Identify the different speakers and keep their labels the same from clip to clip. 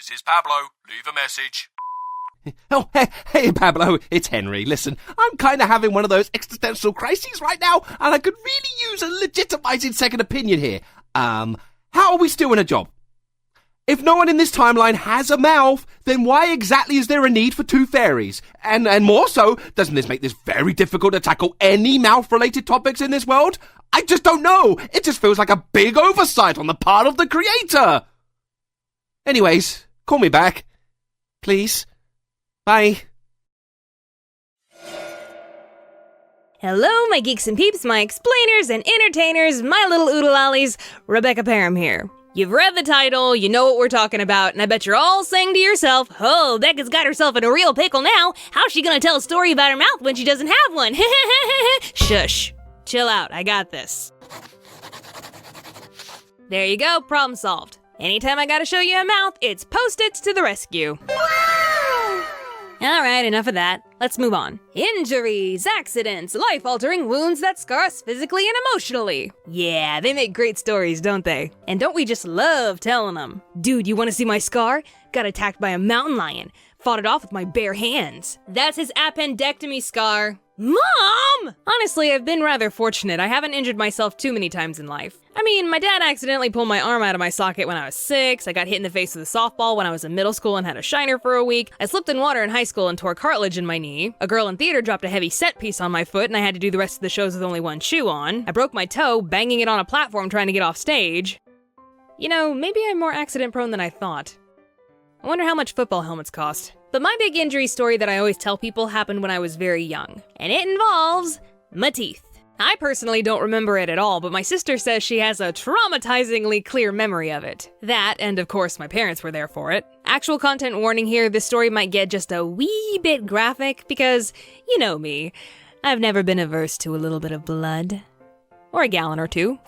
Speaker 1: This is Pablo. Leave a message.
Speaker 2: Oh, hey, Pablo, it's Henry. Listen, I'm kind of having one of those existential crises right now, and I could really use a legitimizing second opinion here. How are we still in a job? If no one in this timeline has a mouth, then why exactly is there a need for two fairies? And more so, doesn't this make this very difficult to tackle any mouth-related topics in this world? I just don't know. It just feels like a big oversight on the part of the creator. Anyways, call me back. Please. Bye.
Speaker 3: Hello, my geeks and peeps, my explainers and entertainers, my little oodle-ollies, Rebecca Parham here. You've read the title, you know what we're talking about, and I bet you're all saying to yourself, oh, Becca's got herself in a real pickle now. How's she gonna tell a story about her mouth when she doesn't have one? Shush. Chill out, I got this. There you go, problem solved. Anytime I gotta show you a mouth, it's Post-its to the rescue. Wow! Alright, enough of that. Let's move on. Injuries, accidents, life-altering wounds that scar us physically and emotionally. Yeah, they make great stories, don't they? And don't we just love telling them? Dude, you wanna see my scar? Got attacked by a mountain lion. Fought it off with my bare hands. That's his appendectomy scar. Mom! Honestly, I've been rather fortunate. I haven't injured myself too many times in life. I mean, my dad accidentally pulled my arm out of my socket when I was 6, I got hit in the face with a softball when I was in middle school and had a shiner for a week, I slipped in water in high school and tore cartilage in my knee, a girl in theater dropped a heavy set piece on my foot and I had to do the rest of the shows with only one shoe on, I broke my toe banging it on a platform trying to get off stage. You know, maybe I'm more accident prone than I thought. I wonder how much football helmets cost. But my big injury story that I always tell people happened when I was very young, and it involves my teeth. I personally don't remember it at all, but my sister says she has a traumatizingly clear memory of it. That, and of course my parents were there for it. Actual content warning here, this story might get just a wee bit graphic, because, you know me, I've never been averse to a little bit of blood. Or a gallon or two.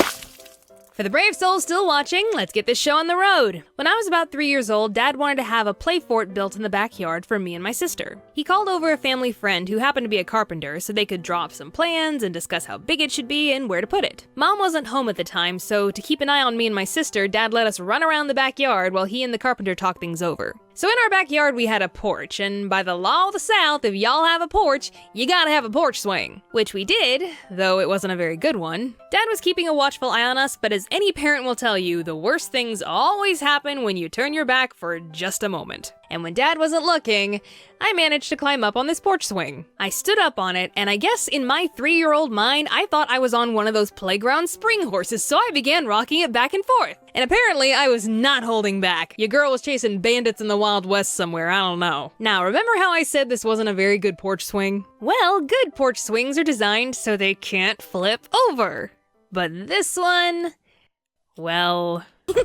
Speaker 3: For the brave souls still watching, let's get this show on the road. When I was about 3 years old, Dad wanted to have a play fort built in the backyard for me and my sister. He called over a family friend who happened to be a carpenter so they could draw up some plans and discuss how big it should be and where to put it. Mom wasn't home at the time, so to keep an eye on me and my sister, Dad let us run around the backyard while he and the carpenter talked things over. So in our backyard we had a porch, and by the law of the South, if y'all have a porch, you gotta have a porch swing. Which we did, though it wasn't a very good one. Dad was keeping a watchful eye on us, but as any parent will tell you, the worst things always happen when you turn your back for just a moment. And when Dad wasn't looking, I managed to climb up on this porch swing. I stood up on it, and I guess in my 3-year-old mind, I thought I was on one of those playground spring horses, so I began rocking it back and forth. And apparently, I was not holding back. Your girl was chasing bandits in the Wild West somewhere, I don't know. Now, remember how I said this wasn't a very good porch swing? Well, good porch swings are designed so they can't flip over. But this one, well...
Speaker 4: Whoa!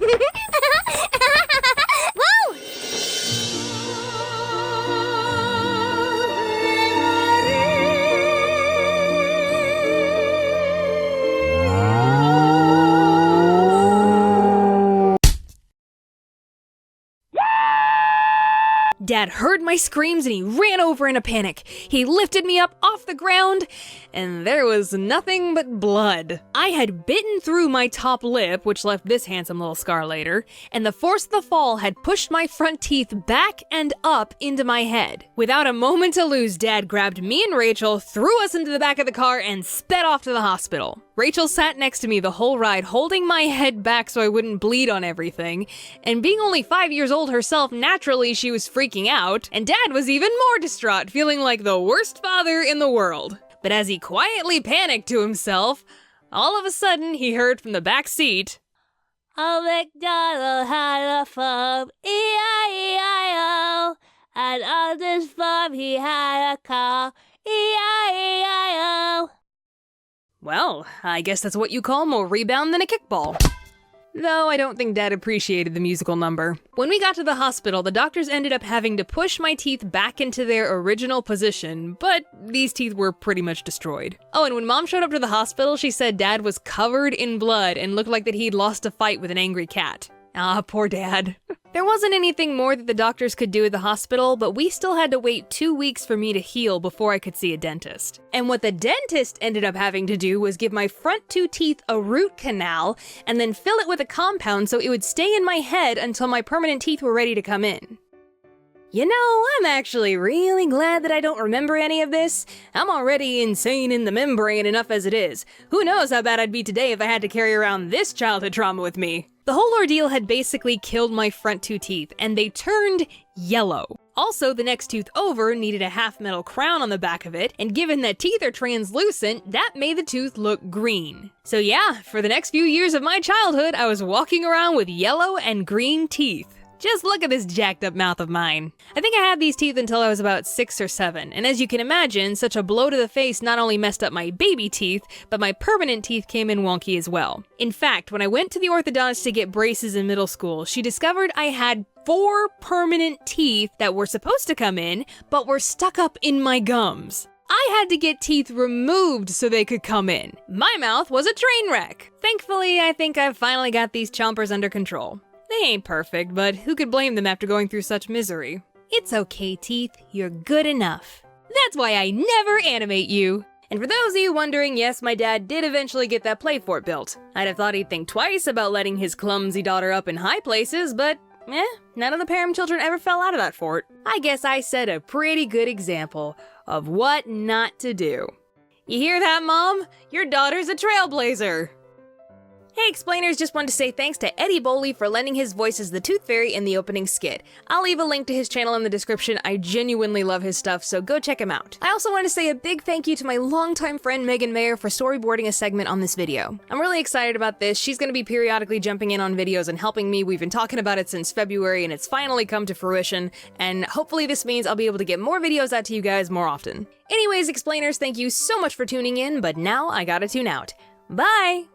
Speaker 3: Dad heard my screams and he ran over in a panic. He lifted me up off the ground, and there was nothing but blood. I had bitten through my top lip, which left this handsome little scar later, and the force of the fall had pushed my front teeth back and up into my head. Without a moment to lose, Dad grabbed me and Rachel, threw us into the back of the car, and sped off to the hospital. Rachel sat next to me the whole ride, holding my head back so I wouldn't bleed on everything, and being only 5 years old herself, naturally she was freaking out, and Dad was even more distraught, feeling like the worst father in the world. But as he quietly panicked to himself, all of a sudden he heard from the back seat, "Old MacDonald had a farm, E-I-E-I-O, and on this farm he had a cow, E-I-E-I-O." Well, I guess that's what you call more rebound than a kickball. Though I don't think Dad appreciated the musical number. When we got to the hospital, the doctors ended up having to push my teeth back into their original position, but these teeth were pretty much destroyed. Oh, and when Mom showed up to the hospital, she said Dad was covered in blood and looked like that he'd lost a fight with an angry cat. Ah, poor Dad. There wasn't anything more that the doctors could do at the hospital, but we still had to wait 2 weeks for me to heal before I could see a dentist. And what the dentist ended up having to do was give my front 2 teeth a root canal and then fill it with a compound so it would stay in my head until my permanent teeth were ready to come in. You know, I'm actually really glad that I don't remember any of this. I'm already insane in the membrane enough as it is. Who knows how bad I'd be today if I had to carry around this childhood trauma with me. The whole ordeal had basically killed my front 2 teeth, and they turned yellow. Also, the next tooth over needed a half metal crown on the back of it, and given that teeth are translucent, that made the tooth look green. So yeah, for the next few years of my childhood, I was walking around with yellow and green teeth. Just look at this jacked up mouth of mine. I think I had these teeth until I was about 6 or 7, and as you can imagine, such a blow to the face not only messed up my baby teeth, but my permanent teeth came in wonky as well. In fact, when I went to the orthodontist to get braces in middle school, she discovered I had 4 permanent teeth that were supposed to come in, but were stuck up in my gums. I had to get teeth removed so they could come in. My mouth was a train wreck. Thankfully, I think I've finally got these chompers under control. They ain't perfect, but who could blame them after going through such misery? It's okay, teeth. You're good enough. That's why I never animate you. And for those of you wondering, yes, my dad did eventually get that play fort built. I'd have thought he'd think twice about letting his clumsy daughter up in high places, but none of the Parham children ever fell out of that fort. I guess I set a pretty good example of what not to do. You hear that, Mom? Your daughter's a trailblazer. Hey Explainers, just wanted to say thanks to Eddie Boley for lending his voice as the Tooth Fairy in the opening skit. I'll leave a link to his channel in the description. I genuinely love his stuff, so go check him out. I also want to say a big thank you to my longtime friend Megan Mayer for storyboarding a segment on this video. I'm really excited about this. She's going to be periodically jumping in on videos and helping me. We've been talking about it since February and it's finally come to fruition, and hopefully this means I'll be able to get more videos out to you guys more often. Anyways, Explainers, thank you so much for tuning in, but now I gotta tune out. Bye!